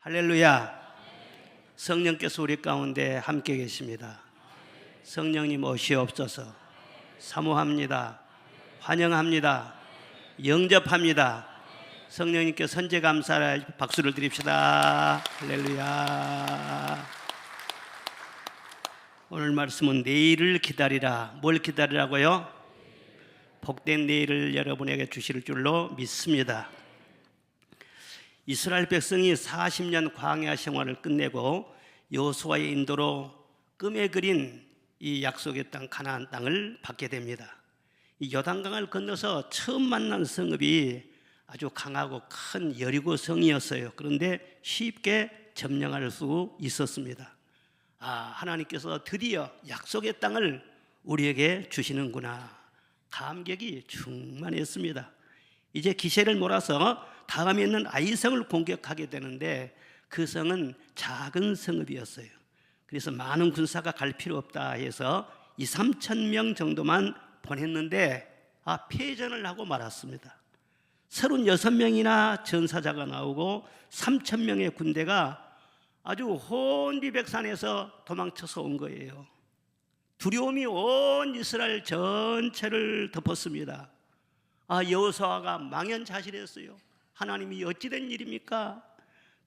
할렐루야. 성령께서 우리 가운데 함께 계십니다. 성령님 오시옵소서. 사모합니다. 환영합니다. 영접합니다. 성령님께 선제 감사의 박수를 드립시다. 할렐루야. 오늘 말씀은 내일을 기다리라. 뭘 기다리라고요? 복된 내일을 여러분에게 주실 줄로 믿습니다. 이스라엘 백성이 40년 광야 생활을 끝내고 여호수아의 인도로 꿈에 그린 이 약속의 땅 가나안 땅을 받게 됩니다. 이 요단강을 건너서 처음 만난 성읍이 아주 강하고 큰 여리고 성이었어요. 그런데 쉽게 점령할 수 있었습니다. 하나님께서 드디어 약속의 땅을 우리에게 주시는구나. 감격이 충만했습니다. 이제 기세를 몰아서 다음에 있는 아이성을 공격하게 되는데 그 성은 작은 성읍이었어요. 그래서 많은 군사가 갈 필요 없다 해서 2~3천 명 정도만 보냈는데 패전을 하고 말았습니다. 36명이나 전사자가 나오고 3,000명의 군대가 아주 혼비백산에서 도망쳐서 온 거예요. 두려움이 온 이스라엘 전체를 덮었습니다. 여호수아가 망연자실했어요. 하나님이 어찌된 일입니까?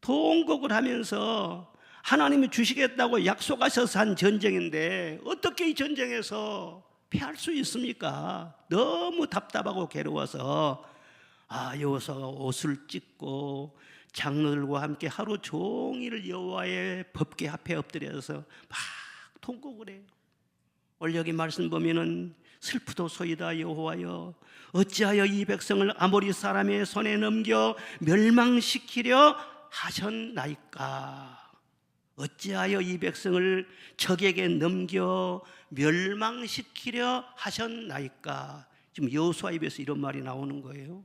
통곡을 하면서 하나님이 주시겠다고 약속하셔서 한 전쟁인데 어떻게 이 전쟁에서 패할 수 있습니까? 너무 답답하고 괴로워서 여호수아가 옷을 찢고 장로들과 함께 하루 종일 여호와의 법궤 앞에 엎드려서 막 통곡을 해요. 오늘 여기 말씀 보면은 슬프도소이다 여호와여, 어찌하여 이 백성을 아모리 사람의 손에 넘겨 멸망시키려 하셨나이까? 어찌하여 이 백성을 적에게 넘겨 멸망시키려 하셨나이까? 지금 여호수아 입에서 이런 말이 나오는 거예요.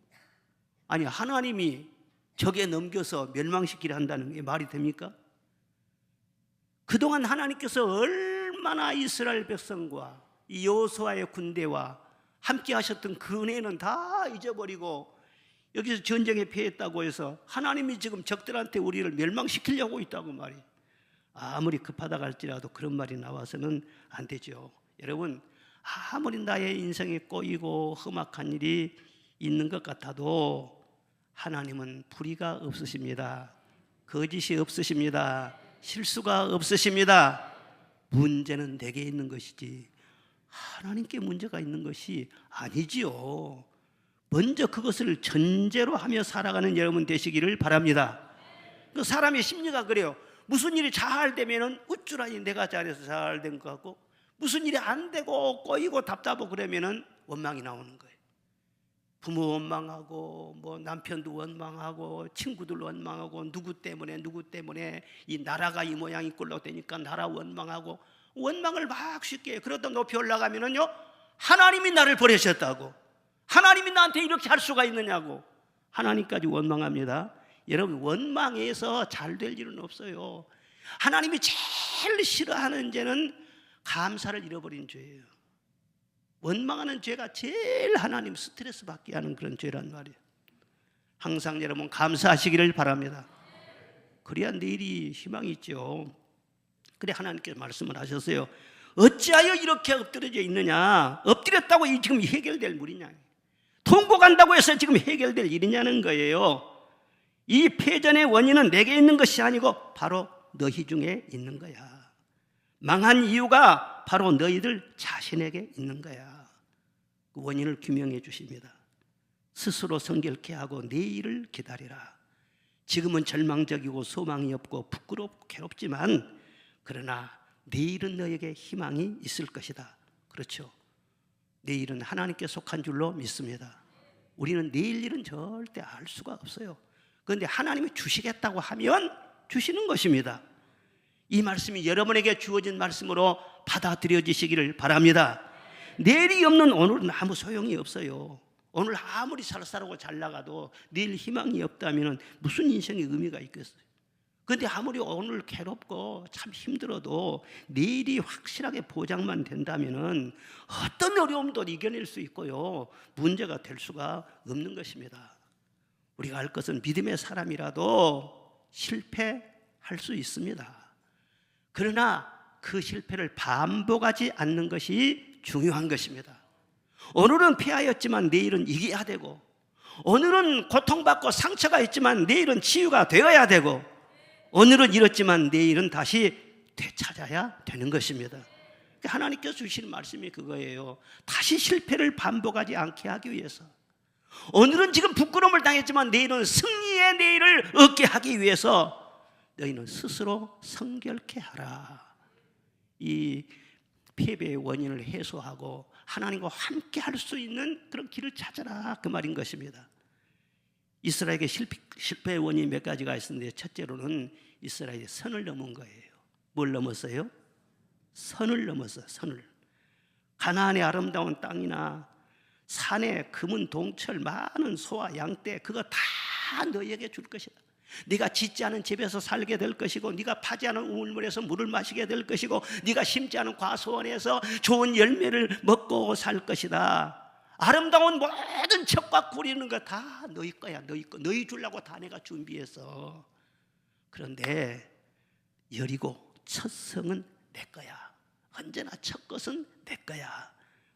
아니, 하나님이 적에 넘겨서 멸망시키려 한다는 게 말이 됩니까? 그동안 하나님께서 얼마나 이스라엘 백성과 이 여호수아의 군대와 함께 하셨던 그 은혜는 다 잊어버리고 여기서 전쟁에 패했다고 해서 하나님이 지금 적들한테 우리를 멸망시키려고 있다고 말이, 아무리 급하다고 할지라도 그런 말이 나와서는 안 되죠. 여러분, 아무리 나의 인생에 꼬이고 험악한 일이 있는 것 같아도 하나님은 불의가 없으십니다. 거짓이 없으십니다. 실수가 없으십니다. 문제는 내게 있는 것이지 하나님께 문제가 있는 것이 아니지요. 먼저 그것을 전제로 하며 살아가는 여러분 되시기를 바랍니다. 그 사람의 심리가 그래요. 무슨 일이 잘 되면은 우쭐하니 내가 잘해서 잘 된 것 같고, 무슨 일이 안 되고 꼬이고 답답하고 그러면은 원망이 나오는 거예요. 부모 원망하고 남편도 원망하고 친구들 원망하고 누구 때문에 이 나라가 이 모양이 꼴로 되니까 나라 원망하고 원망을 막 쉽게 해요. 그러다 높이 올라가면은요, 하나님이 나를 버리셨다고, 하나님이 나한테 이렇게 할 수가 있느냐고 하나님까지 원망합니다. 여러분, 원망해서 잘 될 일은 없어요. 하나님이 제일 싫어하는 죄는 감사를 잃어버린 죄예요. 원망하는 죄가 제일 하나님 스트레스 받게 하는 그런 죄란 말이에요. 항상 여러분 감사하시기를 바랍니다. 그래야 내일이 희망이 있죠. 그래 하나님께서 말씀을 하셨어요. 어찌하여 이렇게 엎드려져 있느냐? 엎드렸다고 지금 해결될 물이냐? 통곡한다고 해서 지금 해결될 일이냐는 거예요. 이 패전의 원인은 내게 있는 것이 아니고 바로 너희 중에 있는 거야. 망한 이유가 바로 너희들 자신에게 있는 거야. 그 원인을 규명해 주십니다. 스스로 성결케 하고 내일을 기다리라. 지금은 절망적이고 소망이 없고 부끄럽고 괴롭지만 그러나 내일은 너에게 희망이 있을 것이다. 그렇죠? 내일은 하나님께 속한 줄로 믿습니다. 우리는 내일 일은 절대 알 수가 없어요. 그런데 하나님이 주시겠다고 하면 주시는 것입니다. 이 말씀이 여러분에게 주어진 말씀으로 받아들여지시기를 바랍니다. 내일이 없는 오늘은 아무 소용이 없어요. 오늘 아무리 살살하고 잘 나가도 내일 희망이 없다면 무슨 인생의 의미가 있겠어요? 그런데 아무리 오늘 괴롭고 참 힘들어도 내일이 확실하게 보장만 된다면 어떤 어려움도 이겨낼 수 있고요, 문제가 될 수가 없는 것입니다. 우리가 알 것은 믿음의 사람이라도 실패할 수 있습니다. 그러나 그 실패를 반복하지 않는 것이 중요한 것입니다. 오늘은 패하였지만 내일은 이겨야 되고, 오늘은 고통받고 상처가 있지만 내일은 치유가 되어야 되고, 오늘은 잃었지만 내일은 다시 되찾아야 되는 것입니다. 하나님께서 주시는 말씀이 그거예요. 다시 실패를 반복하지 않게 하기 위해서, 오늘은 지금 부끄러움을 당했지만 내일은 승리의 내일을 얻게 하기 위해서 너희는 스스로 성결케 하라. 이 패배의 원인을 해소하고 하나님과 함께 할 수 있는 그런 길을 찾아라, 그 말인 것입니다. 이스라엘에게 실패의 원인이 몇 가지가 있었는데, 첫째로는 이스라엘이 선을 넘은 거예요. 뭘 넘었어요? 선을 넘었어요. 선을. 가나안의 아름다운 땅이나 산에 금은 동철 많은 소와 양떼, 그거 다 너에게 줄 것이다. 네가 짓지 않은 집에서 살게 될 것이고, 네가 파지 않은 우물물에서 물을 마시게 될 것이고, 네가 심지 않은 과수원에서 좋은 열매를 먹고 살 것이다. 아름다운 모든 척과 꾸리는 거 다 너희 거야. 너희 거. 너희 주려고 다 내가 준비했어. 그런데 여리고 첫 성은 내 거야. 언제나 첫 것은 내 거야.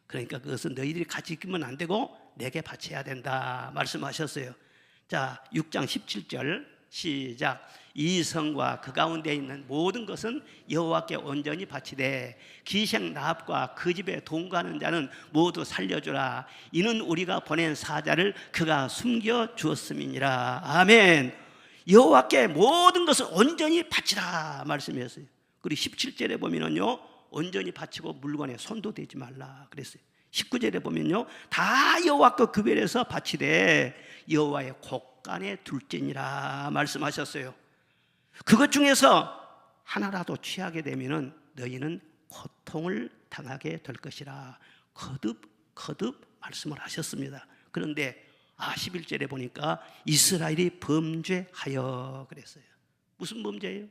그러니까 그것은 너희들이 가지기면 안 되고 내게 바쳐야 된다 말씀하셨어요. 자, 6장 17절 시작. 이 성과 그 가운데 있는 모든 것은 여호와께 온전히 바치되 기생 라합과 그 집에 동거하는 자는 모두 살려주라. 이는 우리가 보낸 사자를 그가 숨겨 주었음이니라. 아멘. 여호와께 모든 것을 온전히 바치라 말씀이었어요. 그리고 17절에 보면은요, 온전히 바치고 물건에 손도 대지 말라 그랬어요. 19절에 보면요, 다 여호와께 구별해서 바치되 여호와의 곳간에 둘지니라 말씀하셨어요. 그것 중에서 하나라도 취하게 되면은 너희는 고통을 당하게 될 것이라 거듭 말씀을 하셨습니다. 그런데 11절에 보니까 이스라엘이 범죄하여 그랬어요. 무슨 범죄예요?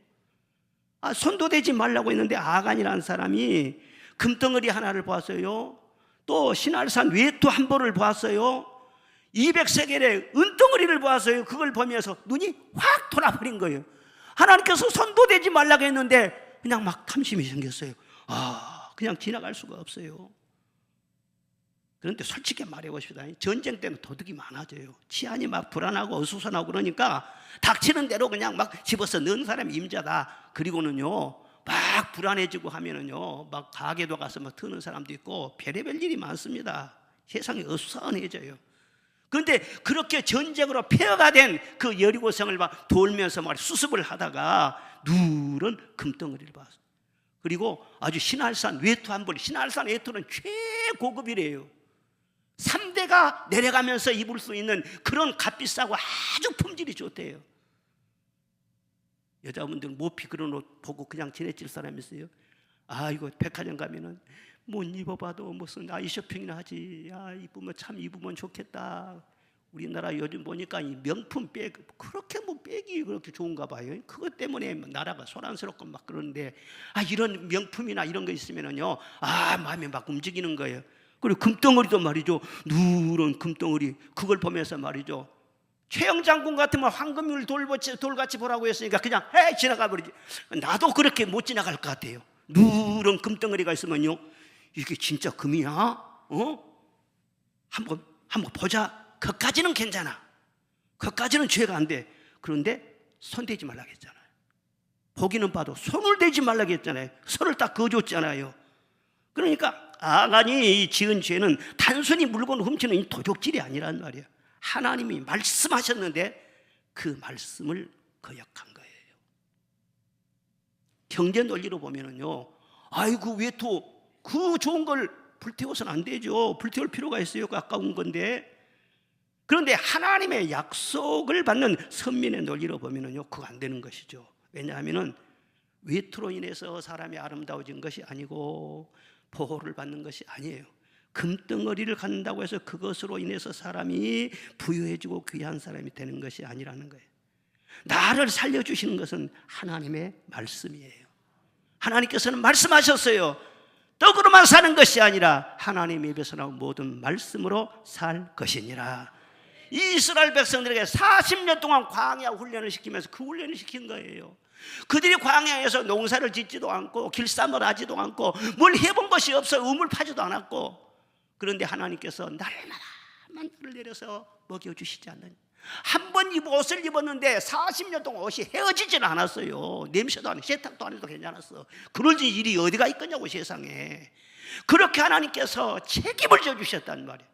손도 대지 말라고 했는데 아간이라는 사람이 금덩어리 하나를 보았어요. 또 신할산 외투 한 벌을 보았어요. 200세겔의 은덩어리를 보았어요. 그걸 보면서 눈이 확 돌아버린 거예요. 하나님께서 손도 대지 말라고 했는데 그냥 막 탐심이 생겼어요. 그냥 지나갈 수가 없어요. 그런데 솔직히 말해봅시다. 전쟁 때는 도둑이 많아져요. 치안이 막 불안하고 어수선하고 그러니까 닥치는 대로 그냥 막 집어서 넣은 사람이 임자다. 그리고는요, 막 불안해지고 하면은요, 막 가게도 가서 막 트는 사람도 있고 별의별 일이 많습니다. 세상이 어수선해져요. 그런데 그렇게 전쟁으로 폐허가 된 그 여리고성을 막 돌면서 막 수습을 하다가 누런 금덩어리를 봤어요. 그리고 아주 신할산 외투 한 벌, 신할산 외투는 최고급이래요. 3대가 내려가면서 입을 수 있는 그런 값비싸고 아주 품질이 좋대요. 여자분들 모피 그런 옷 보고 그냥 지내칠 사람이 있어요. 이거 백화점 가면은 못 입어봐도 무슨 아이쇼핑이나 하지. 입으면 참 입으면 좋겠다. 우리나라 요즘 보니까 이 명품 백, 그렇게 뭐 백이 그렇게 좋은가 봐요. 그것 때문에 나라가 소란스럽고 막 그러는데, 이런 명품이나 이런 거 있으면은요, 마음이 막 움직이는 거예요. 그리고 금덩어리도 말이죠, 누런 금덩어리, 그걸 보면서 말이죠, 최영 장군 같으면 황금률 돌같이 보라고 했으니까 그냥 지나가 버리지. 나도 그렇게 못 지나갈 것 같아요. 누런 금덩어리가 있으면요, 이게 진짜 금이야? 한번 보자. 그까지는 괜찮아. 그까지는 죄가 안 돼. 그런데 손 대지 말라고 했잖아요. 보기는 봐도 손을 대지 말라고 했잖아요. 손을 딱 그어줬잖아요. 그러니까 아간이 지은 죄는 단순히 물건 훔치는 이 도적질이 아니란 말이에요. 하나님이 말씀하셨는데 그 말씀을 거역한 거예요. 경제 논리로 보면은요, 외투 그 좋은 걸 불태워서는 안 되죠. 불태울 필요가 있어요. 그 아까운 건데. 그런데 하나님의 약속을 받는 선민의 논리로 보면은요, 그거 안 되는 것이죠. 왜냐하면은 외투로 인해서 사람이 아름다워진 것이 아니고 보호를 받는 것이 아니에요. 금덩어리를 갖는다고 해서 그것으로 인해서 사람이 부유해지고 귀한 사람이 되는 것이 아니라는 거예요. 나를 살려주시는 것은 하나님의 말씀이에요. 하나님께서는 말씀하셨어요. 떡으로만 사는 것이 아니라 하나님의 입에서 나온 모든 말씀으로 살 것이니라. 이스라엘 백성들에게 40년 동안 광야 훈련을 시키면서 그 훈련을 시킨 거예요. 그들이 광야에서 농사를 짓지도 않고 길쌈을 하지도 않고 뭘 해본 것이 없어 우물 파지도 않았고, 그런데 하나님께서 날마다 만나를 내려서 먹여주시지 않느냐. 한 번 옷을 입었는데 40년 동안 옷이 헤어지지는 않았어요. 냄새도 안, 세탁도 안 해도 괜찮았어. 그럴 일이 어디가 있겠냐고 세상에. 그렇게 하나님께서 책임을 져주셨단 말이에요.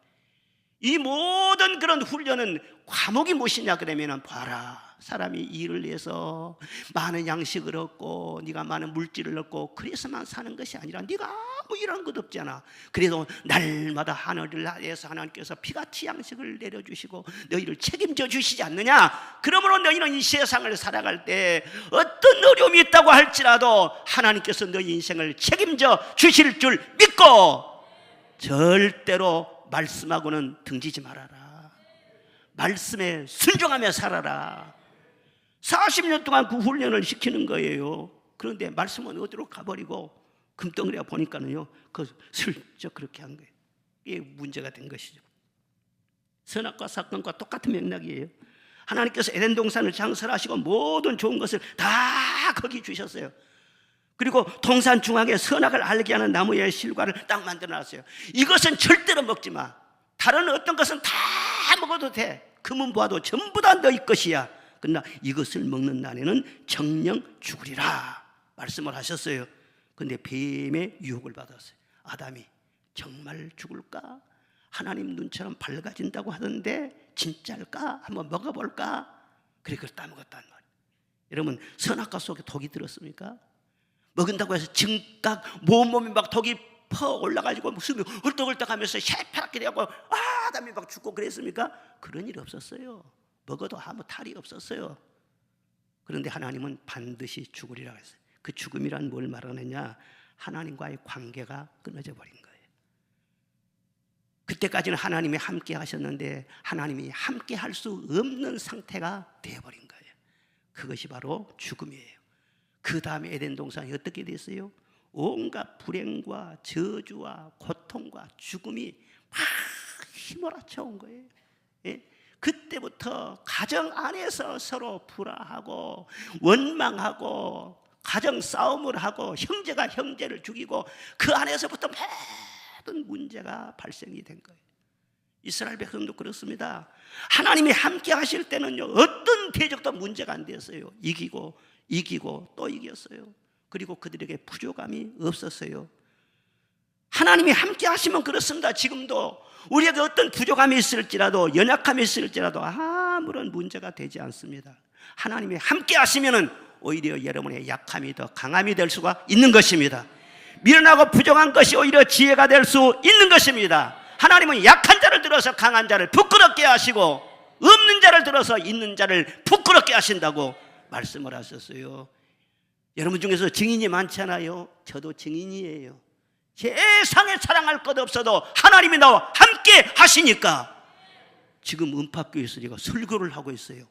이 모든 그런 훈련은 과목이 무엇이냐 그러면, 봐라, 사람이 일을 해서 많은 양식을 얻고 네가 많은 물질을 얻고 그래서만 사는 것이 아니라 네가 아무 일하는 것 없잖아. 그래도 날마다 하늘을 아래에서 하나님께서 피같이 양식을 내려주시고 너희를 책임져 주시지 않느냐. 그러므로 너희는 이 세상을 살아갈 때 어떤 어려움이 있다고 할지라도 하나님께서 너희 인생을 책임져 주실 줄 믿고 절대로 말씀하고는 등지지 말아라. 말씀에 순종하며 살아라. 40년 동안 그 훈련을 시키는 거예요. 그런데 말씀은 어디로 가버리고 금덩어리가 보니까는요, 그 슬쩍 그렇게 한 거예요. 이게 문제가 된 것이죠. 선악과 사건과 똑같은 맥락이에요. 하나님께서 에덴 동산을 장설하시고 모든 좋은 것을 다 거기 주셨어요. 그리고 동산 중앙에 선악을 알게 하는 나무의 실과를 딱 만들어놨어요. 이것은 절대로 먹지 마. 다른 어떤 것은 다 먹어도 돼. 금은 보아도 전부 다 너희 것이야. 그러나 이것을 먹는 날에는 정령 죽으리라 말씀을 하셨어요. 그런데 뱀의 유혹을 받았어요. 아담이 정말 죽을까? 하나님 눈처럼 밝아진다고 하던데 진짜일까? 한번 먹어볼까? 그래 그걸 따먹었단 말이에요. 여러분, 선악과 속에 독이 들었습니까? 먹은다고 해서 증각 몸이 막 독이 퍼 올라가지고 숨이 헐떡헐떡하면서 새파랗게 되고 아담이 막 죽고 그랬습니까? 그런 일이 없었어요. 먹어도 아무 탈이 없었어요. 그런데 하나님은 반드시 죽으리라고 했어요. 그 죽음이란 뭘 말하느냐? 하나님과의 관계가 끊어져 버린 거예요. 그때까지는 하나님이 함께 하셨는데 하나님이 함께 할 수 없는 상태가 되어버린 거예요. 그것이 바로 죽음이에요. 그 다음에 에덴 동산이 어떻게 됐어요? 온갖 불행과 저주와 고통과 죽음이 막 휘몰아쳐 온 거예요. 예? 그때부터 가정 안에서 서로 불화하고 원망하고 가정 싸움을 하고 형제가 형제를 죽이고 그 안에서부터 모든 문제가 발생이 된 거예요. 이스라엘 백성도 그렇습니다. 하나님이 함께 하실 때는요, 어떤 대적도 문제가 안 됐어요. 이기고 또 이겼어요. 그리고 그들에게 부족함이 없었어요. 하나님이 함께 하시면 그렇습니다. 지금도 우리에게 어떤 부족함이 있을지라도 연약함이 있을지라도 아무런 문제가 되지 않습니다. 하나님이 함께 하시면 오히려 여러분의 약함이 더 강함이 될 수가 있는 것입니다. 미련하고 부족한 것이 오히려 지혜가 될 수 있는 것입니다. 하나님은 약한 자를 들어서 강한 자를 부끄럽게 하시고 없는 자를 들어서 있는 자를 부끄럽게 하신다고 말씀을 하셨어요. 여러분 중에서 증인이 많잖아요. 저도 증인이에요. 세상에 사랑할 것 없어도 하나님이 나와 함께 하시니까 지금 은파교에서 제가 설교를 하고 있어요.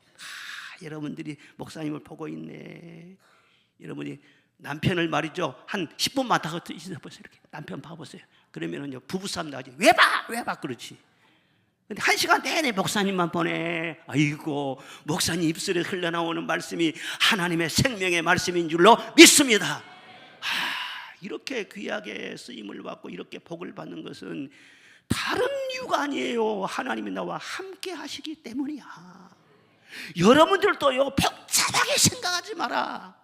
여러분들이 목사님을 보고 있네. 여러분이 남편을 말이죠, 한 10분만 다 있어보세요. 이렇게 남편 봐보세요. 그러면은요, 부부싸움 나지. 왜 봐 그렇지. 근데 1시간 내내 목사님만 보내. 아이고, 목사님 입술에 흘러나오는 말씀이 하나님의 생명의 말씀인 줄로 믿습니다. 이렇게 귀하게 쓰임을 받고 이렇게 복을 받는 것은 다른 이유가 아니에요. 하나님이 나와 함께 하시기 때문이야. 여러분들도요, 복잡하게 생각하지 마라.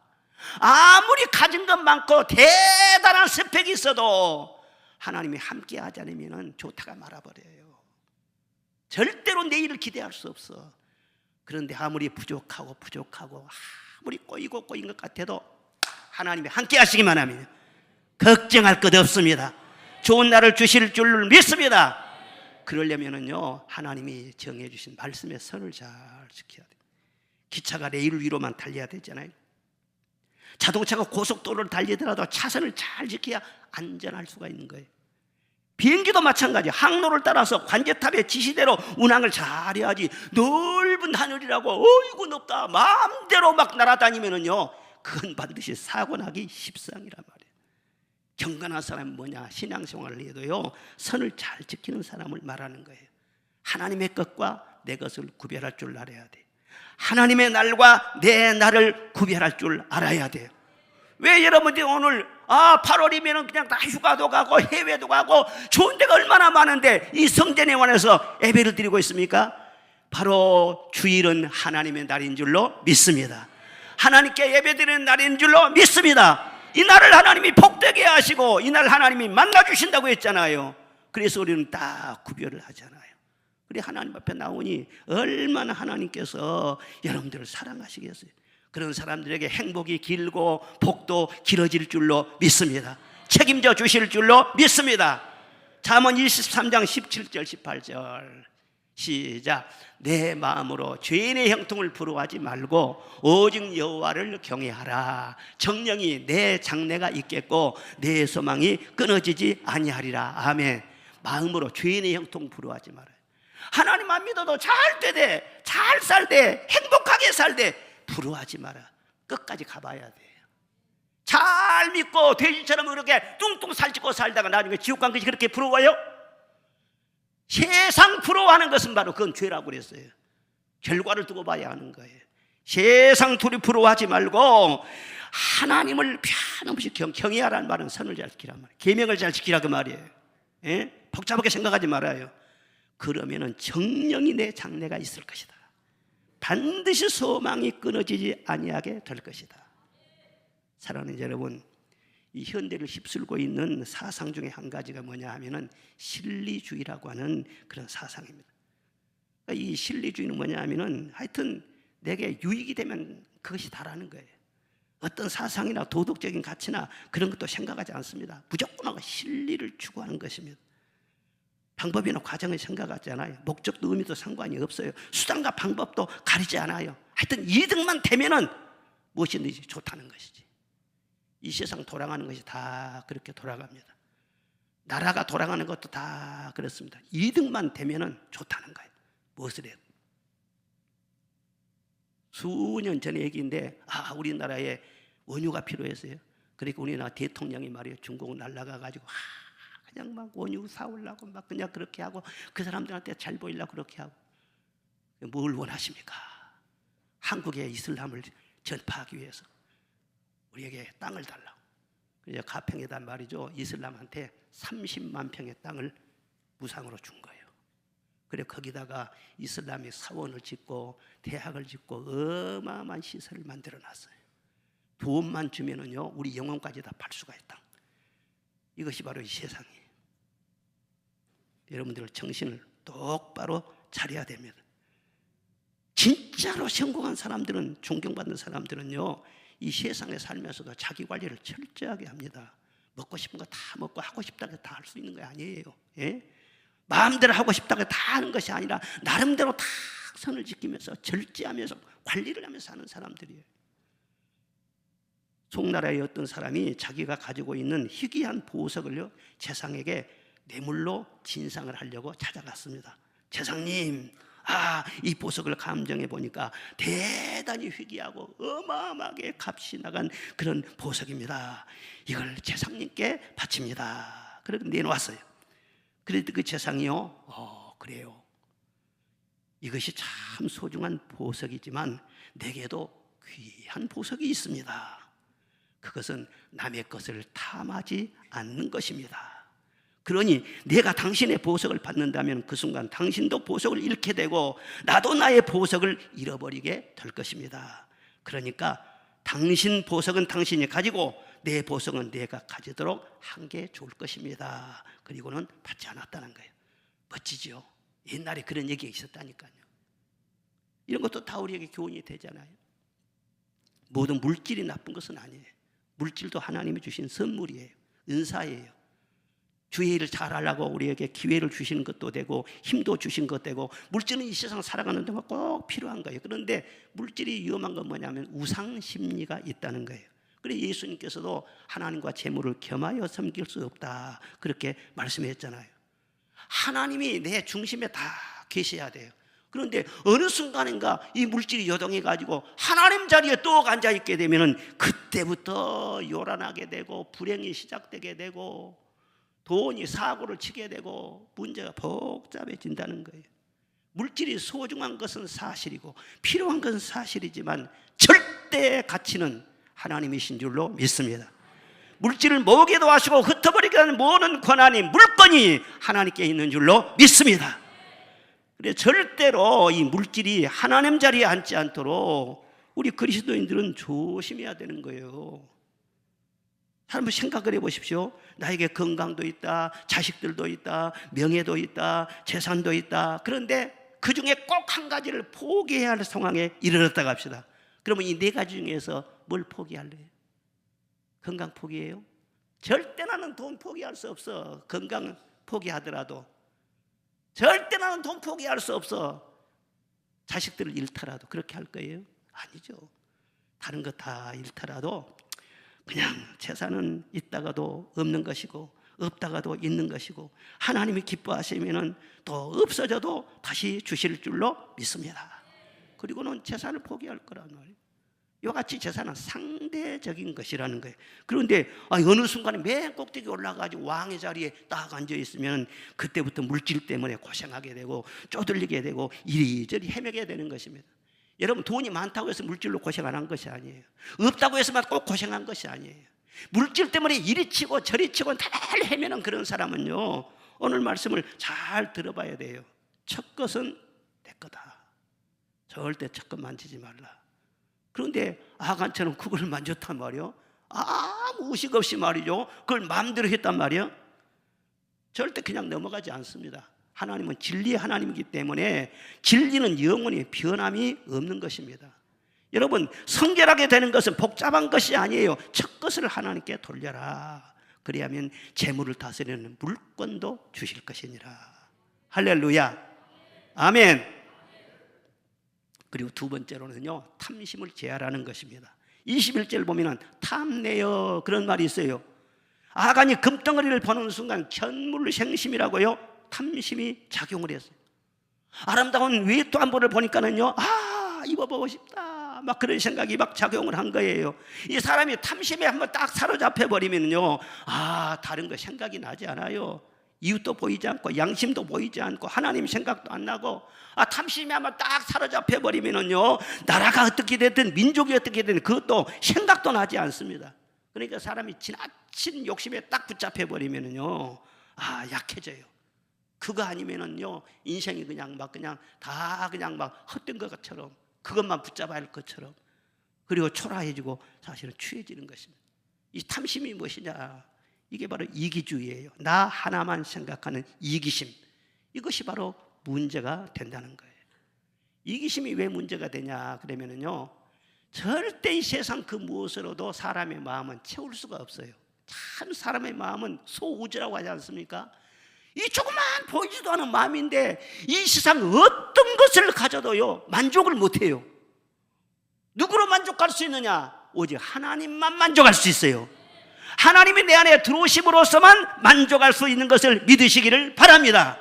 아무리 가진 것 많고 대단한 스펙이 있어도 하나님이 함께 하지 않으면 좋다가 말아버려요. 절대로 내일을 기대할 수 없어. 그런데 아무리 부족하고 아무리 꼬이고 꼬인 것 같아도 하나님이 함께 하시기만 하면 걱정할 것 없습니다. 좋은 날을 주실 줄 믿습니다. 그러려면은요, 하나님이 정해주신 말씀의 선을 잘 지켜야 돼요. 기차가 레일 위로만 달려야 되잖아요. 자동차가 고속도로를 달리더라도 차선을 잘 지켜야 안전할 수가 있는 거예요. 비행기도 마찬가지. 항로를 따라서 관제탑의 지시대로 운항을 잘해야지. 넓은 하늘이라고 어이구 높다 마음대로 막 날아다니면은요, 그건 반드시 사고 나기 십상이란 말이에요. 경건한 사람은 뭐냐? 신앙생활을 해도요, 선을 잘 지키는 사람을 말하는 거예요. 하나님의 것과 내 것을 구별할 줄 알아야 돼. 하나님의 날과 내 날을 구별할 줄 알아야 돼요. 왜 여러분들이 오늘 8월이면 그냥 다 휴가도 가고 해외도 가고 좋은 데가 얼마나 많은데 이 성전에 와서 예배를 드리고 있습니까? 바로 주일은 하나님의 날인 줄로 믿습니다. 하나님께 예배드리는 날인 줄로 믿습니다. 이 날을 하나님이 복되게 하시고 이 날 하나님이 만나주신다고 했잖아요. 그래서 우리는 딱 구별을 하잖아요. 그래 하나님 앞에 나오니 얼마나 하나님께서 여러분들을 사랑하시겠어요. 그런 사람들에게 행복이 길고 복도 길어질 줄로 믿습니다. 책임져 주실 줄로 믿습니다. 잠언 23장 17절 18절 시작. 내 마음으로 죄인의 형통을 부러워하지 말고 오직 여호와를 경외하라. 정령이 내 장래가 있겠고 내 소망이 끊어지지 아니하리라. 아멘. 마음으로 죄인의 형통 부러워하지 말아요. 하나님만 믿어도 잘 되되 잘 살되 행복하게 살되 부러워하지 마라. 끝까지 가봐야 돼요. 잘 믿고 돼지처럼 그렇게 뚱뚱 살찌고 살다가 나중에 지옥 간 것이 그렇게 부러워요? 세상 부러워하는 것은 바로 그건 죄라고 그랬어요. 결과를 두고 봐야 하는 거예요. 세상 둘이 부러워하지 말고 하나님을 편함없이 경외하라는 말은 선을 잘 지키란 말이에요. 계명을 잘 지키라 그 말이에요. 예? 복잡하게 생각하지 말아요. 그러면은 정령이 내 장래가 있을 것이다. 반드시 소망이 끊어지지 아니하게 될 것이다. 사랑하는 여러분, 이 현대를 휩쓸고 있는 사상 중에 한 가지가 뭐냐 하면은 실리주의라고 하는 그런 사상입니다. 이 실리주의는 뭐냐 하면은 하여튼 내게 유익이 되면 그것이 다라는 거예요. 어떤 사상이나 도덕적인 가치나 그런 것도 생각하지 않습니다. 무조건 실리를 추구하는 것입니다. 방법이나 과정을 생각하지 않아요. 목적도 의미도 상관이 없어요. 수단과 방법도 가리지 않아요. 하여튼 이득만 되면은 무엇이든지 좋다는 것이지. 이 세상 돌아가는 것이 다 그렇게 돌아갑니다. 나라가 돌아가는 것도 다 그렇습니다. 이득만 되면은 좋다는 거예요. 무엇을 해요? 수년 전의 얘기인데 우리나라에 원유가 필요했어요. 그러니까 우리나라 대통령이 말이에요. 중국 날라가 가지고 그냥 막 원유 사오려고 막 그냥 그렇게 하고 그 사람들한테 잘 보이려고 그렇게 하고. 뭘 원하십니까? 한국의 이슬람을 전파하기 위해서 우리에게 땅을 달라고. 그래서 가평에다 말이죠. 이슬람한테 30만 평의 땅을 무상으로 준 거예요. 그래 거기다가 이슬람의 사원을 짓고 대학을 짓고 어마어마한 시설을 만들어 놨어요. 돈만 주면은요 우리 영혼까지 다 팔 수가 있다. 이것이 바로 이 세상이에요. 여러분들 정신을 똑바로 차려야 됩니다. 진짜로 성공한 사람들은, 존경받는 사람들은요 이 세상에 살면서도 자기 관리를 철저하게 합니다. 먹고 싶은 거 다 먹고 하고 싶다고 다 할 수 있는 거 아니에요. 예? 마음대로 하고 싶다고 다 하는 것이 아니라 나름대로 다 선을 지키면서 절제하면서 관리를 하면서 사는 사람들이에요. 송나라의 어떤 사람이 자기가 가지고 있는 희귀한 보석을요 재상에게 뇌물로 진상을 하려고 찾아갔습니다. 재상님, 이 보석을 감정해 보니까 대단히 희귀하고 어마어마하게 값이 나간 그런 보석입니다. 이걸 재상님께 바칩니다. 그래서 내놓았어요. 그래도 그 재상이요, 그래요. 이것이 참 소중한 보석이지만 내게도 귀한 보석이 있습니다. 그것은 남의 것을 탐하지 않는 것입니다. 그러니 내가 당신의 보석을 받는다면 그 순간 당신도 보석을 잃게 되고 나도 나의 보석을 잃어버리게 될 것입니다. 그러니까 당신 보석은 당신이 가지고 내 보석은 내가 가지도록 한 게 좋을 것입니다. 그리고는 받지 않았다는 거예요. 멋지죠? 옛날에 그런 얘기가 있었다니까요. 이런 것도 다 우리에게 교훈이 되잖아요. 모든 물질이 나쁜 것은 아니에요. 물질도 하나님이 주신 선물이에요. 은사예요. 주의 일을 잘하려고 우리에게 기회를 주시는 것도 되고 힘도 주신 것도 되고 물질은 이 세상 살아가는 데가 꼭 필요한 거예요. 그런데 물질이 위험한 건 뭐냐면 우상심리가 있다는 거예요. 그래서 예수님께서도 하나님과 재물을 겸하여 섬길 수 없다 그렇게 말씀했잖아요. 하나님이 내 중심에 다 계셔야 돼요. 그런데 어느 순간인가 이 물질이 요동해가지고 하나님 자리에 또 앉아있게 되면 그때부터 요란하게 되고 불행이 시작되게 되고 돈이 사고를 치게 되고 문제가 복잡해진다는 거예요. 물질이 소중한 것은 사실이고 필요한 것은 사실이지만 절대 가치는 하나님이신 줄로 믿습니다. 물질을 모으기도 하시고 흩어버리게 하는 모든 권한이, 물건이 하나님께 있는 줄로 믿습니다. 그래서 절대로 이 물질이 하나님 자리에 앉지 않도록 우리 그리스도인들은 조심해야 되는 거예요. 한번 생각을 해보십시오. 나에게 건강도 있다, 자식들도 있다, 명예도 있다, 재산도 있다. 그런데 그 중에 꼭 한 가지를 포기해야 할 상황에 이르렀다고 합시다. 그러면 이 네 가지 중에서 뭘 포기할래요? 건강 포기해요? 절대 나는 돈 포기할 수 없어. 건강 포기하더라도 절대 나는 돈 포기할 수 없어. 자식들을 잃더라도 그렇게 할 거예요? 아니죠. 다른 거 다 잃더라도 그냥 재산은 있다가도 없는 것이고 없다가도 있는 것이고 하나님이 기뻐하시면은 또 없어져도 다시 주실 줄로 믿습니다. 그리고는 재산을 포기할 거란 말이에요. 이와 같이 재산은 상대적인 것이라는 거예요. 그런데 어느 순간에 맨 꼭대기 올라가지고 왕의 자리에 딱 앉아 있으면 그때부터 물질 때문에 고생하게 되고 쪼들리게 되고 이리저리 헤매게 되는 것입니다. 여러분, 돈이 많다고 해서 물질로 고생 안 한 것이 아니에요. 없다고 해서만 꼭 고생한 것이 아니에요. 물질 때문에 이리 치고 저리 치고 다 헤매는 그런 사람은요, 오늘 말씀을 잘 들어봐야 돼요. 첫 것은 내 거다. 절대 첫 것 만지지 말라. 그런데 아간처럼 그걸 만졌단 말이요, 아무 의식 없이 말이죠, 그걸 마음대로 했단 말이요, 절대 그냥 넘어가지 않습니다. 하나님은 진리의 하나님이기 때문에 진리는 영원히 변함이 없는 것입니다. 여러분, 성결하게 되는 것은 복잡한 것이 아니에요. 첫 것을 하나님께 돌려라. 그래야면 재물을 다스리는 물권도 주실 것이니라. 할렐루야, 아멘. 그리고 두 번째로는요, 탐심을 제하라는 것입니다. 21절 보면은 탐내어, 그런 말이 있어요. 아간이 금덩어리를 보는 순간 견물생심이라고요, 탐심이 작용을 했어요. 아름다운 외투한벌을 보니까는요, 입어보고 싶다, 막 그런 생각이 막 작용을 한 거예요. 이 사람이 탐심에 한번 딱 사로잡혀 버리면요, 다른 거 생각이 나지 않아요. 이웃도 보이지 않고 양심도 보이지 않고 하나님 생각도 안 나고, 탐심에 한번 딱 사로잡혀 버리면요, 나라가 어떻게 됐든 민족이 어떻게 됐든 그것도 생각도 나지 않습니다. 그러니까 사람이 지나친 욕심에 딱 붙잡혀 버리면요, 약해져요. 그거 아니면은요, 인생이 그냥 막 헛된 것처럼, 그것만 붙잡아야 할 것처럼, 그리고 초라해지고 사실은 취해지는 것입니다. 이 탐심이 무엇이냐? 이게 바로 이기주의예요. 나 하나만 생각하는 이기심. 이것이 바로 문제가 된다는 거예요. 이기심이 왜 문제가 되냐? 그러면은요, 절대 이 세상 그 무엇으로도 사람의 마음은 채울 수가 없어요. 참 사람의 마음은 소우주라고 하지 않습니까? 이 조그만 보이지도 않은 마음인데 이 세상 어떤 것을 가져도요, 만족을 못해요. 누구로 만족할 수 있느냐? 오직 하나님만 만족할 수 있어요. 하나님이 내 안에 들어오심으로써만 만족할 수 있는 것을 믿으시기를 바랍니다.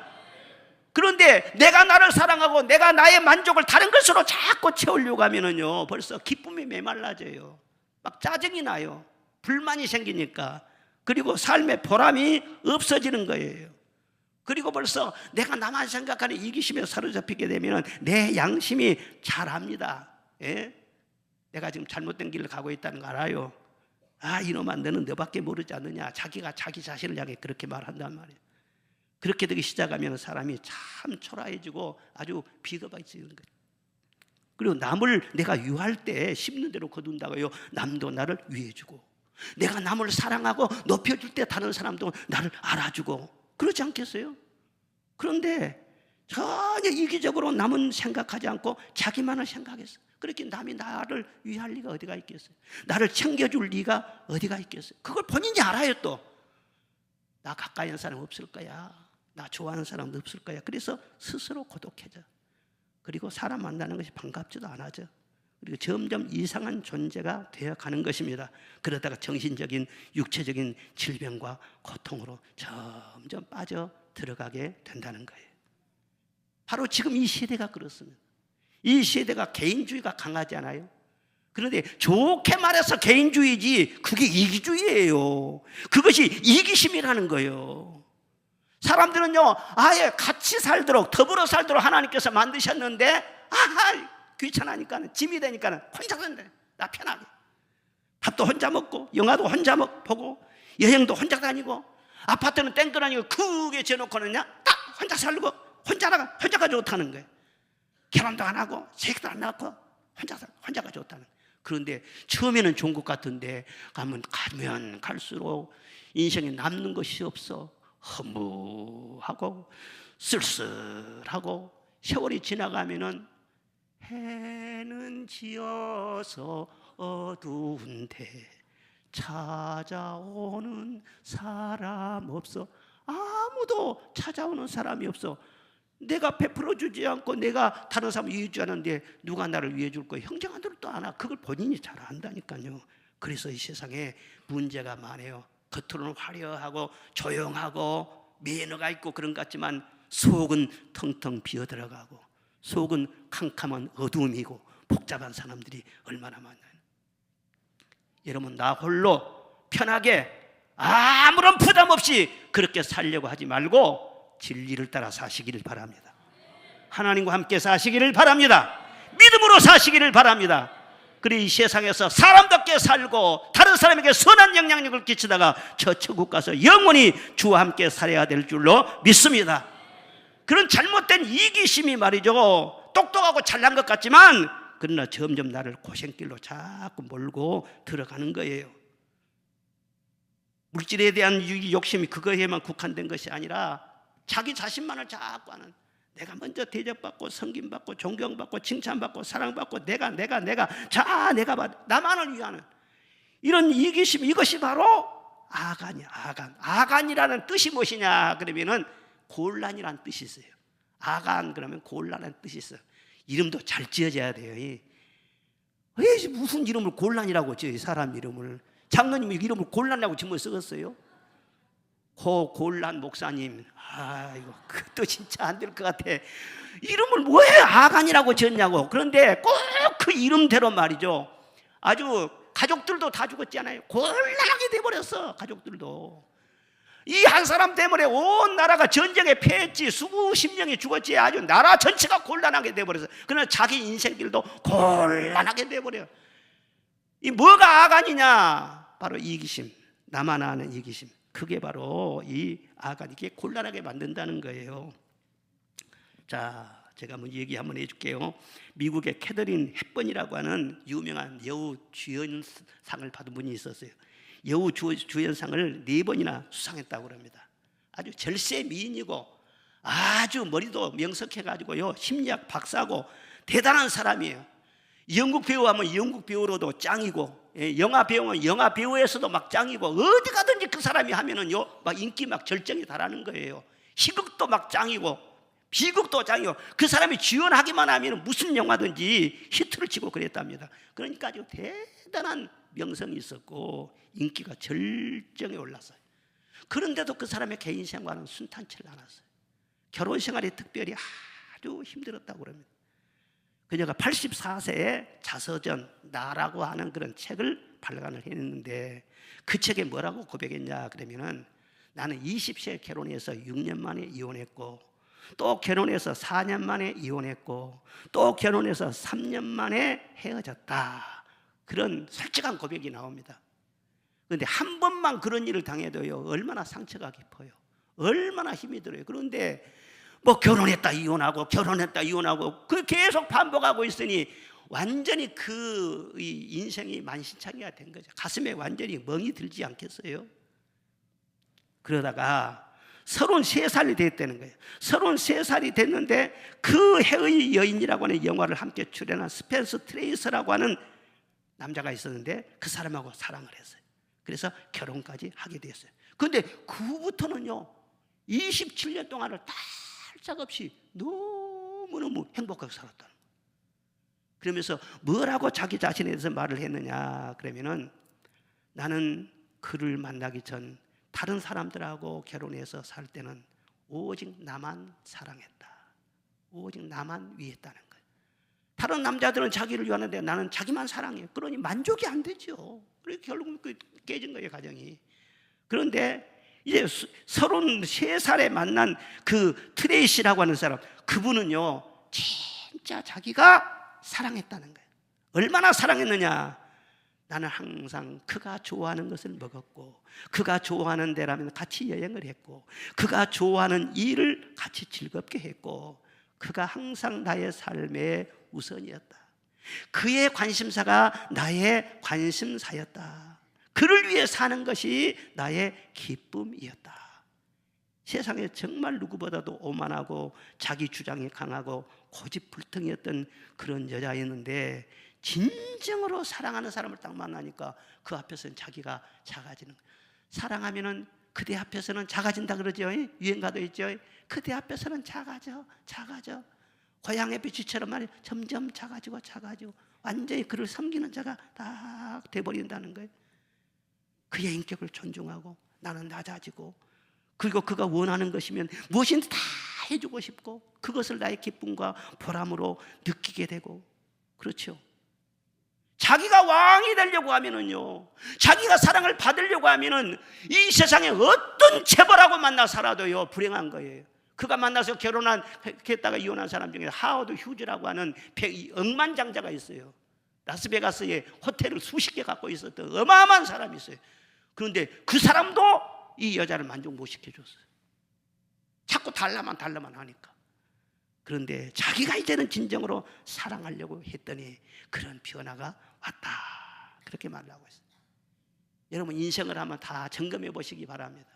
그런데 내가 나를 사랑하고 내가 나의 만족을 다른 것으로 자꾸 채우려고 하면은요, 벌써 기쁨이 메말라져요. 막 짜증이 나요. 불만이 생기니까. 그리고 삶의 보람이 없어지는 거예요. 그리고 벌써 내가 나만 생각하는 이기심에 사로잡히게 되면 내 양심이 잘합니다. 예? 내가 지금 잘못된 길을 가고 있다는 거 알아요. 이놈아, 너는 너밖에 모르지 않느냐. 자기가 자기 자신을 향해 그렇게 말한단 말이에요. 그렇게 되기 시작하면 사람이 참 초라해지고 아주 비겁해지는 거예요. 그리고 남을 내가 유할 때 심는 대로 거둔다고요, 남도 나를 위해주고, 내가 남을 사랑하고 높여줄 때 다른 사람도 나를 알아주고, 그렇지 않겠어요? 그런데 전혀 이기적으로 남은 생각하지 않고 자기만을 생각했어요. 그렇게 남이 나를 위할 리가 어디가 있겠어요? 나를 챙겨줄 리가 어디가 있겠어요? 그걸 본인이 알아요. 또 나 가까이 있는 사람 없을 거야, 나 좋아하는 사람 없을 거야. 그래서 스스로 고독해져. 그리고 사람 만나는 것이 반갑지도 않아져. 그리고 점점 이상한 존재가 되어가는 것입니다. 그러다가 정신적인, 육체적인 질병과 고통으로 점점 빠져 들어가게 된다는 거예요. 바로 지금 이 시대가 그렇습니다. 이 시대가 개인주의가 강하지 않아요? 그런데 좋게 말해서 개인주의지 그게 이기주의예요. 그것이 이기심이라는 거예요. 사람들은요, 아예 같이 살도록, 더불어 살도록 하나님께서 만드셨는데, 귀찮으니까, 짐이 되니까 혼자 산대. 나 편하게. 밥도 혼자 먹고, 영화도 혼자 보고, 여행도 혼자 다니고, 아파트는 땡그라니고 크게 지어놓고는 그냥 딱 혼자 살고, 혼자가 좋다는 거예요. 결혼도 안 하고, 새끼도 안 낳고, 혼자가 좋다는 거예요. 그런데 처음에는 좋은 것 같은데, 가면 갈수록 인생에 남는 것이 없어. 허무하고 쓸쓸하고, 세월이 지나가면은 해는 지어서 어두운데 찾아오는 사람 없어. 아무도 찾아오는 사람이 없어. 내가 베풀어 주지 않고 내가 다른 사람 위해 주지 않는데 누가 나를 위해 줄 거야? 형제간들도 안 와. 그걸 본인이 잘 안다니까요. 그래서 이 세상에 문제가 많아요. 겉으로는 화려하고 조용하고 매너가 있고 그런 것 같지만 속은 텅텅 비어들어가고, 속은 캄캄한 어두움이고 복잡한 사람들이 얼마나 많아요. 여러분, 나 홀로 편하게 아무런 부담 없이 그렇게 살려고 하지 말고 진리를 따라 사시기를 바랍니다. 하나님과 함께 사시기를 바랍니다. 믿음으로 사시기를 바랍니다. 그래 이 세상에서 사람답게 살고 다른 사람에게 선한 영향력을 끼치다가 저 천국 가서 영원히 주와 함께 살아야 될 줄로 믿습니다. 그런 잘못된 이기심이 말이죠, 똑똑하고 잘난 것 같지만 그러나 점점 나를 고생길로 자꾸 몰고 들어가는 거예요. 물질에 대한 욕심이 그거에만 국한된 것이 아니라 자기 자신만을 자꾸 하는, 내가 먼저 대접받고 섬김받고 존경받고 칭찬받고 사랑받고 내가 나만을 위하는 이런 이기심, 이것이 바로 아간이야. 아간이라는 뜻이 무엇이냐 그러면은 곤란이라는 뜻이 있어요. 아간 그러면 곤란한 뜻이 있어요. 이름도 잘 지어져야 돼요. 왜 무슨 이름을 곤란이라고 지어요? 사람 이름을. 장로님이 이름을 곤란이라고 지금 쓰겠어요? 곤란 목사님, 이거 그것도 진짜 안 될 것 같아. 이름을 왜 아간이라고 지었냐고. 그런데 꼭 그 이름대로 말이죠, 아주 가족들도 다 죽었지 않아요? 곤란하게 돼버렸어. 가족들도 이 한 사람 때문에 온 나라가 전쟁에 패했지, 수십 명이 죽었지. 아주 나라 전체가 곤란하게 돼버렸어. 그러나 자기 인생길도 곤란하게 돼버려. 이 뭐가 아간이냐? 바로 이기심, 나만 아는 이기심. 그게 바로 이 아간, 이게 곤란하게 만든다는 거예요. 자, 제가 한번 얘기 한번 해줄게요. 미국의 캐더린 헵번이라고 하는 유명한 여우 주연상을 받은 분이 있었어요. 여우 주연상을 4번이나 수상했다고 합니다. 아주 절세 미인이고 아주 머리도 명석해가지고요, 심리학 박사고 대단한 사람이에요. 영국 배우 하면 영국 배우로도 짱이고, 영화 배우면 영화 배우에서도 막 짱이고, 어디 가든지 그 사람이 하면은요 막 인기 막 절정에 달하는 거예요. 희극도 막 짱이고 비극도 짱이고, 그 사람이 주연하기만 하면 무슨 영화든지 히트를 치고 그랬답니다. 그러니까 아주 대단한 명성이 있었고 인기가 절정에 올랐어요. 그런데도 그 사람의 개인 생활은 순탄치를 않았어요. 결혼 생활이 특별히 아주 힘들었다고 그럽니다. 그녀가 84세에 자서전 나라고 하는 그런 책을 발간을 했는데, 그 책에 뭐라고 고백했냐 그러면은, 나는 20세에 결혼해서 6년 만에 이혼했고, 또 결혼해서 4년 만에 이혼했고, 또 결혼해서 3년 만에 헤어졌다. 그런 솔직한 고백이 나옵니다. 그런데 한 번만 그런 일을 당해도요 얼마나 상처가 깊어요. 얼마나 힘이 들어요. 그런데 뭐 결혼했다 이혼하고 결혼했다 이혼하고 그 계속 반복하고 있으니 완전히 그 인생이 만신창이가 된 거죠. 가슴에 완전히 멍이 들지 않겠어요? 그러다가 33살이 됐다는 거예요. 33살이 됐는데 그 해의 여인이라고 하는 영화를 함께 출연한 스펜서 트레이서라고 하는 남자가 있었는데 그 사람하고 사랑을 했어요. 그래서 결혼까지 하게 됐어요. 그런데 그 후부터는요 27년 동안을 탈짝 없이 너무너무 행복하게 살았다는 거예요. 그러면서 뭐라고 자기 자신에 대해서 말을 했느냐 그러면은, 나는 그를 만나기 전 다른 사람들하고 결혼해서 살 때는 오직 나만 사랑했다. 오직 나만 위했다는 거예요. 다른 남자들은 자기를 위하는데 나는 자기만 사랑해요. 그러니 만족이 안 되죠. 그래서 결국 깨진 거예요, 가정이. 그런데 이제 33살에 만난 그 트레이시라고 하는 사람, 그분은요 진짜 자기가 사랑했다는 거예요. 얼마나 사랑했느냐. 나는 항상 그가 좋아하는 것을 먹었고, 그가 좋아하는 데라면 같이 여행을 했고, 그가 좋아하는 일을 같이 즐겁게 했고, 그가 항상 나의 삶의 우선이었다. 그의 관심사가 나의 관심사였다. 그를 위해 사는 것이 나의 기쁨이었다. 세상에 정말 누구보다도 오만하고 자기 주장이 강하고 고집불통이었던 그런 여자였는데, 진정으로 사랑하는 사람을 딱 만나니까 그 앞에서는 자기가 작아지는 거예요. 사랑하면은 그대 앞에서는 작아진다 그러죠. 유행가도 있죠. 그대 앞에서는 작아져. 고향의 빛처럼 말이에요. 점점 작아지고 완전히 그를 섬기는 자가 딱 돼버린다는 거예요. 그의 인격을 존중하고 나는 낮아지고, 그리고 그가 원하는 것이면 무엇인지 다 해주고 싶고, 그것을 나의 기쁨과 보람으로 느끼게 되고, 그렇죠. 자기가 왕이 되려고 하면은요, 자기가 사랑을 받으려고 하면은 이 세상에 어떤 재벌하고 만나 살아도요 불행한 거예요. 그가 만나서 결혼했다가 이혼한 사람 중에 하워드 휴즈라고 하는 억만장자가 있어요. 라스베가스에 호텔을 수십 개 갖고 있었던 어마어마한 사람이 있어요. 그런데 그 사람도 이 여자를 만족 못 시켜줬어요. 자꾸 달라만 하니까. 그런데 자기가 이제는 진정으로 사랑하려고 했더니 그런 변화가 왔다, 그렇게 말하고 있어요. 여러분 인생을 한번 다 점검해 보시기 바랍니다.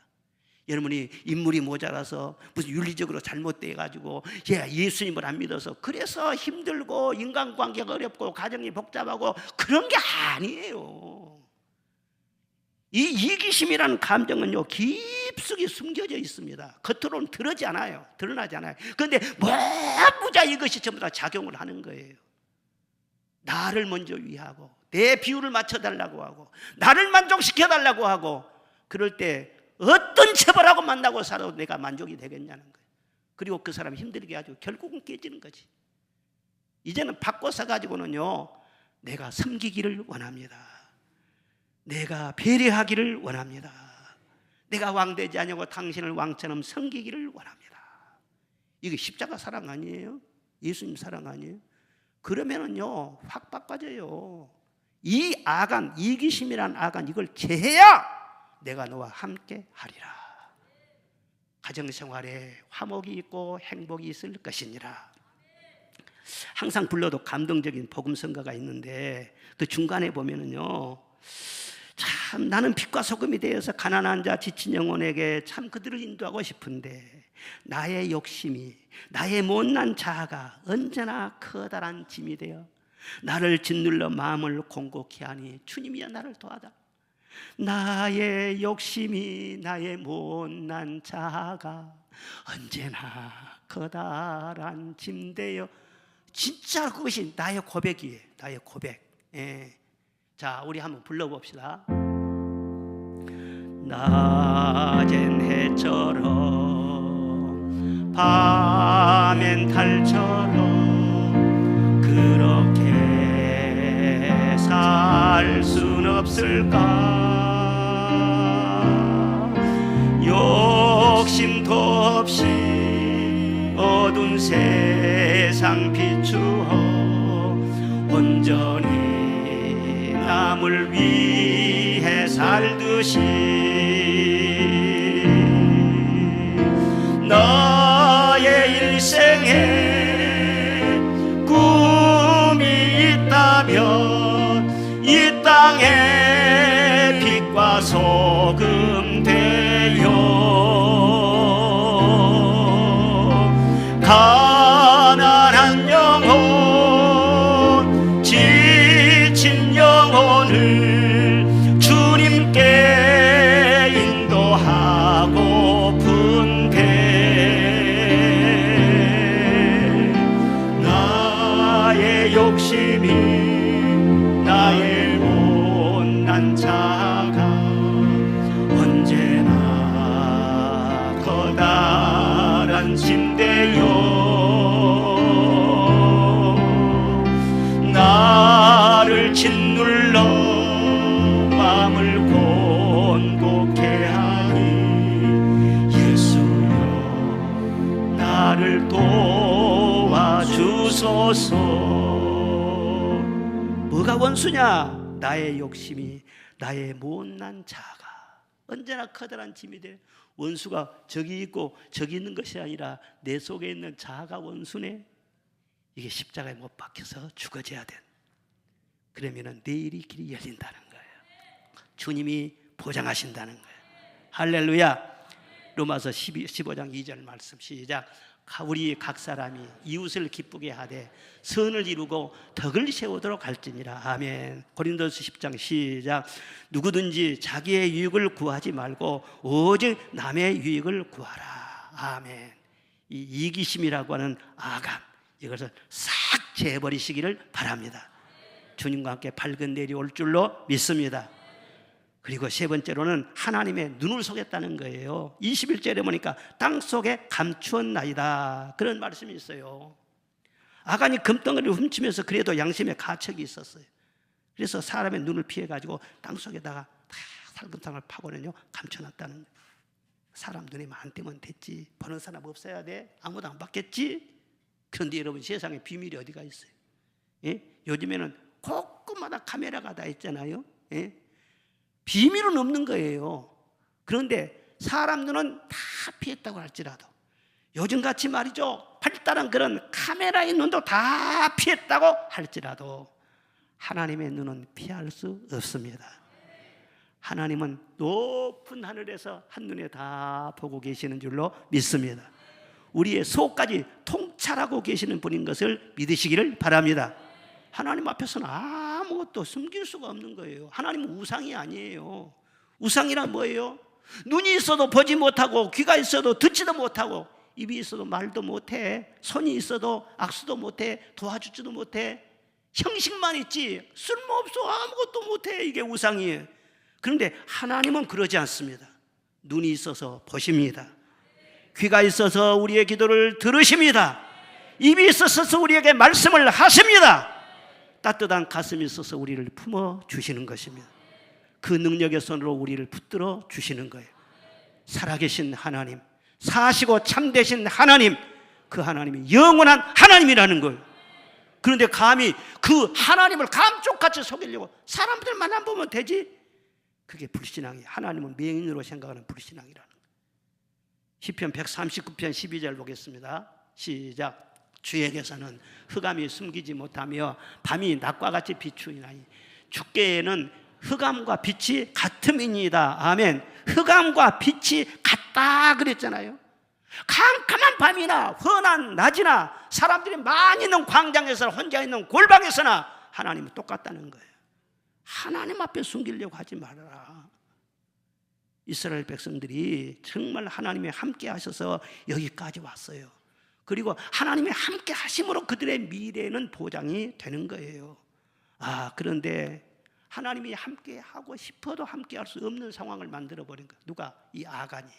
여러분이 인물이 모자라서 무슨 윤리적으로 잘못돼 가지고 예수님을 안 믿어서 그래서 힘들고 인간관계가 어렵고 가정이 복잡하고 그런 게 아니에요. 이 이기심이라는 감정은요 깊숙이 숨겨져 있습니다. 겉으로는 드러나지 않아요. 그런데 무자 이것이 전부 다 작용을 하는 거예요. 나를 먼저 위하고 내 비율을 맞춰달라고 하고 나를 만족시켜달라고 하고, 그럴 때 어떤 재벌하고 만나고 살아도 내가 만족이 되겠냐는 거예요. 그리고 그 사람 힘들게 가지고 결국은 깨지는 거지. 이제는 바꿔서 가지고는요, 내가 섬기기를 원합니다. 내가 배려하기를 원합니다. 내가 왕되지 아니하고 당신을 왕처럼 섬기기를 원합니다. 이게 십자가 사랑 아니에요? 예수님 사랑 아니에요? 그러면은요 확 바꿔져요. 이 악한, 이기심이란 악한, 이걸 제해야 내가 너와 함께 하리라. 가정생활에 화목이 있고 행복이 있을 것이니라. 항상 불러도 감동적인 복음성가가 있는데 그 중간에 보면은요, 참 나는 빛과 소금이 되어서 가난한 자 지친 영혼에게 참 그들을 인도하고 싶은데 나의 욕심이, 나의 못난 자아가 언제나 커다란 짐이 되어 나를 짓눌러 마음을 공고케 하니 주님이여 나를 도와다. 나의 욕심이, 나의 못난 자아가 언제나 커다란 짐 되어, 진짜 그것이 나의 고백이에요. 나의 고백. 자, 우리 한번 불러봅시다. 낮엔 해처럼 밤엔 달처럼 그렇게 살 순 없을까. 욕심도 없이 어두운 세상 비추어 온전히 남을 위해 살듯이 너의 일생에 꿈이 있다면 이 땅에 빛과 소금 되어 가난한 영혼, 지친 영혼을 주님께 인도하고픈데 나의 욕심이, 나의 못난 자가 언제나 커다란 짐되어 나를 짓눌러 마음을 곤곡해 하니 원수냐? 나의 욕심이, 나의 못난 자아가. 언제나 커다란 짐이 돼. 원수가 저기 있고 저기 있는 것이 아니라 내 속에 있는 자아가 원수네. 이게 십자가에 못 박혀서 죽어져야 돼. 그러면은 내일이 길이 열린다는 거예요. 주님이 보장하신다는 거예요. 할렐루야. 로마서 15장 2절 말씀 시작. 우리 각 사람이 이웃을 기쁘게 하되 선을 이루고 덕을 세우도록 할지니라. 아멘. 고린도서 10장 시작. 누구든지 자기의 유익을 구하지 말고 오직 남의 유익을 구하라. 아멘. 이 이기심이라고 하는 아감, 이것을 싹 제버리시기를 바랍니다. 주님과 함께 밝은 내일이 올 줄로 믿습니다. 그리고 세 번째로는 하나님의 눈을 속였다는 거예요. 21절에 보니까 땅속에 감추었나이다, 그런 말씀이 있어요. 아간이 금덩어리를 훔치면서 그래도 양심의 가책이 있었어요. 그래서 사람의 눈을 피해가지고 땅속에다가 다 살금살금 파고는요 감춰놨다는 거예요. 사람 눈에만 안 띄면 됐지, 보는 사람 없어야 돼, 아무도 안 받겠지. 그런데 여러분, 세상에 비밀이 어디가 있어요? 예? 요즘에는 곳곳마다 카메라가 다 있잖아요. 예? 비밀은 없는 거예요. 그런데 사람 눈은 다 피했다고 할지라도, 요즘같이 말이죠, 발달한 그런 카메라의 눈도 다 피했다고 할지라도 하나님의 눈은 피할 수 없습니다. 하나님은 높은 하늘에서 한눈에 다 보고 계시는 줄로 믿습니다. 우리의 속까지 통찰하고 계시는 분인 것을 믿으시기를 바랍니다. 하나님 앞에서는 아무것도 숨길 수가 없는 거예요. 하나님은 우상이 아니에요. 우상이란 뭐예요? 눈이 있어도 보지 못하고, 귀가 있어도 듣지도 못하고, 입이 있어도 말도 못해, 손이 있어도 악수도 못해, 도와주지도 못해, 형식만 있지 쓸모없어, 아무것도 못해. 이게 우상이에요. 그런데 하나님은 그러지 않습니다. 눈이 있어서 보십니다. 귀가 있어서 우리의 기도를 들으십니다. 입이 있어서 우리에게 말씀을 하십니다. 따뜻한 가슴이 있어서 우리를 품어주시는 것입니다. 그 능력의 손으로 우리를 붙들어 주시는 거예요. 살아계신 하나님, 사시고 참되신 하나님, 그 하나님이 영원한 하나님이라는 거예요. 그런데 감히 그 하나님을 감쪽같이 속이려고 사람들만 안 보면 되지? 그게 불신앙이에요. 하나님은 맹인으로 생각하는 불신앙이라는 거예요. 시편 139편 12절 보겠습니다. 시작. 주에게서는 흑암이 숨기지 못하며 밤이 낮과 같이 비추이나니 주께에는 흑암과 빛이 같음이니이다. 아멘. 흑암과 빛이 같다 그랬잖아요. 캄캄한 밤이나 훤한 낮이나 사람들이 많이 있는 광장에서나 혼자 있는 골방에서나 하나님은 똑같다는 거예요. 하나님 앞에 숨기려고 하지 말아라. 이스라엘 백성들이 정말 하나님이 함께 하셔서 여기까지 왔어요. 그리고 하나님이 함께 하심으로 그들의 미래는 보장이 되는 거예요. 그런데 하나님이 함께 하고 싶어도 함께 할 수 없는 상황을 만들어 버린 거예요. 누가? 이 아간이.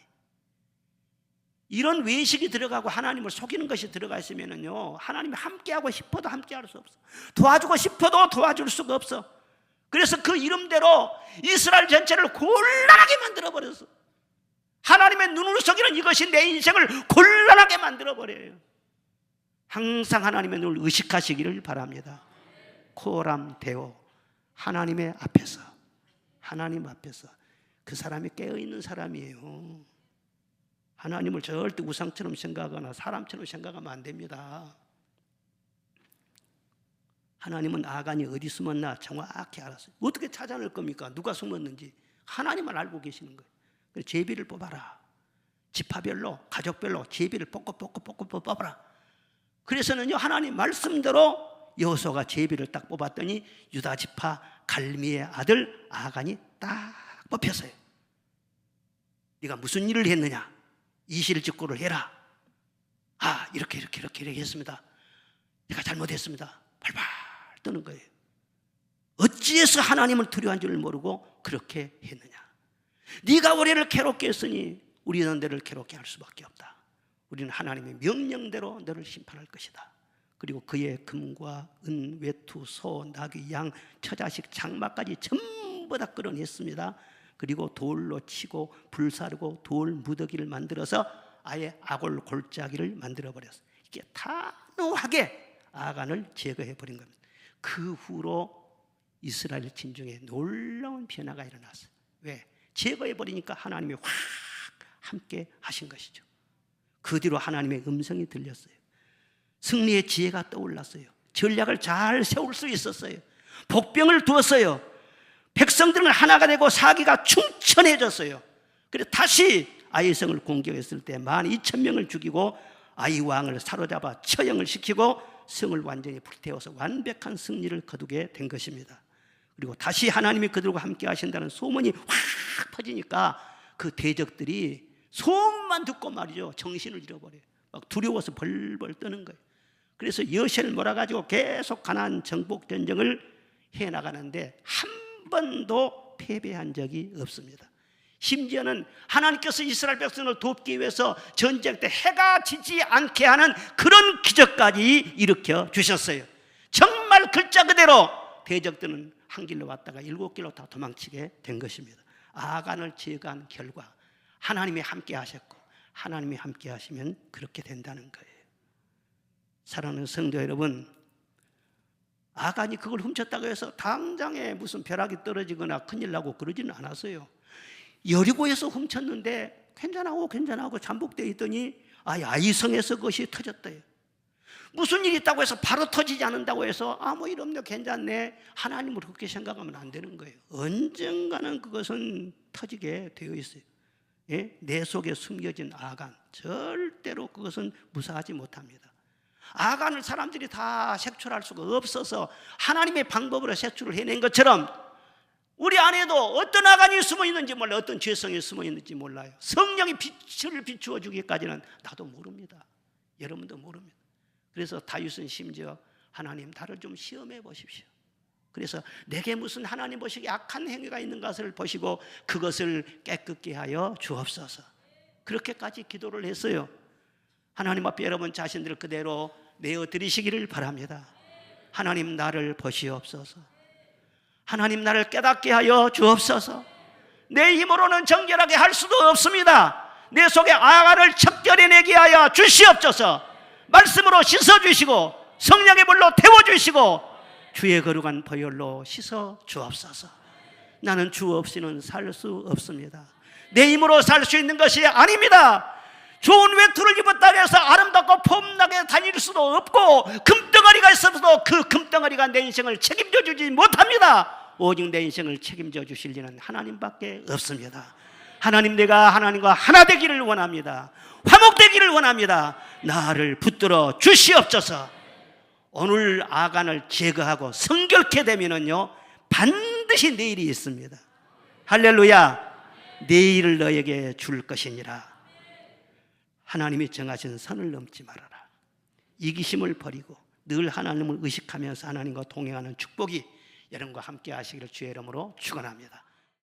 이런 외식이 들어가고 하나님을 속이는 것이 들어가 있으면요, 하나님이 함께 하고 싶어도 함께 할 수 없어. 도와주고 싶어도 도와줄 수가 없어. 그래서 그 이름대로 이스라엘 전체를 곤란하게 만들어 버렸어. 하나님의 눈으로 속이는 이것이 내 인생을 곤란하게 만들어 버려요. 항상 하나님의 눈을 의식하시기를 바랍니다. 코람 데오, 하나님의 앞에서, 하나님 앞에서 그 사람이 깨어있는 사람이에요. 하나님을 절대 우상처럼 생각하거나 사람처럼 생각하면 안 됩니다. 하나님은 아간이 어디 숨었나 정확히 알았어요. 어떻게 찾아낼 겁니까? 누가 숨었는지 하나님만 알고 계시는 거예요. 그래서 제비를 뽑아라. 지파별로, 가족별로 제비를 뽑고 뽑아라. 그래서는요, 하나님 말씀대로 여호수아가 제비를 딱 뽑았더니 유다 지파 갈미의 아들 아간이 딱 뽑혔어요. 네가 무슨 일을 했느냐? 이실직고를 해라. 이렇게 했습니다. 내가 잘못했습니다. 발발 떠는 거예요. 어찌해서 하나님을 두려워한 줄 모르고 그렇게 했느냐? 네가 우리를 괴롭게 했으니 우리는 너를 괴롭게 할 수밖에 없다. 우리는 하나님의 명령대로 너를 심판할 것이다. 그리고 그의 금과 은, 외투, 소, 나귀, 양, 처자식, 장마까지 전부 다 끌어냈습니다. 그리고 돌로 치고 불사르고 돌 무더기를 만들어서 아예 아골 골짜기를 만들어버렸어요. 이게 단호하게 아간을 제거해버린 겁니다. 그 후로 이스라엘 진중에 놀라운 변화가 일어났어요. 왜? 제거해버리니까 하나님이 확 함께 하신 것이죠. 그 뒤로 하나님의 음성이 들렸어요. 승리의 지혜가 떠올랐어요. 전략을 잘 세울 수 있었어요. 복병을 두었어요. 백성들은 하나가 되고 사기가 충천해졌어요. 그래서 다시 아이성을 공격했을 때 12,000명을 죽이고 아이 왕을 사로잡아 처형을 시키고 성을 완전히 불태워서 완벽한 승리를 거두게 된 것입니다. 그리고 다시 하나님이 그들과 함께 하신다는 소문이 확 퍼지니까 그 대적들이 소문만 듣고 말이죠, 정신을 잃어버려요. 막 두려워서 벌벌 떠는 거예요. 그래서 여신을 몰아가지고 계속 가나안 정복 전쟁을 해나가는데 한 번도 패배한 적이 없습니다. 심지어는 하나님께서 이스라엘 백성을 돕기 위해서 전쟁 때 해가 지지 않게 하는 그런 기적까지 일으켜 주셨어요. 정말 글자 그대로 대적들은 한 길로 왔다가 7길로 다 도망치게 된 것입니다. 아간을 제거한 결과 하나님이 함께 하셨고 하나님이 함께 하시면 그렇게 된다는 거예요. 사랑하는 성도 여러분, 아간이 그걸 훔쳤다고 해서 당장에 무슨 벼락이 떨어지거나 큰일 나고 그러지는 않았어요. 여리고에서 훔쳤는데 괜찮하고 잠복되어 있더니 아이성에서 그것이 터졌대요. 무슨 일이 있다고 해서 바로 터지지 않는다고 해서 뭐 이러면 괜찮네, 하나님을 그렇게 생각하면 안 되는 거예요. 언젠가는 그것은 터지게 되어 있어요. 예? 내 속에 숨겨진 아간, 절대로 그것은 무사하지 못합니다. 아간을 사람들이 다 색출할 수가 없어서 하나님의 방법으로 색출을 해낸 것처럼 우리 안에도 어떤 아간이 숨어 있는지 몰라요. 어떤 죄성이 숨어 있는지 몰라요. 성령이 빛을 비추어 주기까지는 나도 모릅니다. 여러분도 모릅니다. 그래서 다윗은 심지어 하나님, 나를 좀 시험해 보십시오. 그래서 내게 무슨 하나님 보시기에 악한 행위가 있는 것을 보시고 그것을 깨끗게 하여 주옵소서. 그렇게까지 기도를 했어요. 하나님 앞에 여러분 자신들을 그대로 내어드리시기를 바랍니다. 하나님, 나를 보시옵소서. 하나님, 나를 깨닫게 하여 주옵소서. 내 힘으로는 정결하게 할 수도 없습니다. 내 속에 아간을 척결해내게 하여 주시옵소서. 말씀으로 씻어주시고 성령의 불로 태워주시고 주의 거룩한 보혈로 씻어 주옵소서. 나는 주 없이는 살 수 없습니다. 내 힘으로 살 수 있는 것이 아닙니다. 좋은 외투를 입었다고 해서 아름답고 폼나게 다닐 수도 없고 금덩어리가 있어도 그 금덩어리가 내 인생을 책임져 주지 못합니다. 오직 내 인생을 책임져 주실 이는 하나님밖에 없습니다. 하나님, 내가 하나님과 하나 되기를 원합니다. 화목되기를 원합니다. 나를 붙들어 주시옵소서. 오늘 아간을 제거하고 성결케 되면은요, 반드시 내일이 있습니다. 할렐루야. 내일을 너에게 줄 것이니라. 하나님이 정하신 선을 넘지 말아라. 이기심을 버리고 늘 하나님을 의식하면서 하나님과 동행하는 축복이 여러분과 함께 하시기를 주의 이름으로 축원합니다.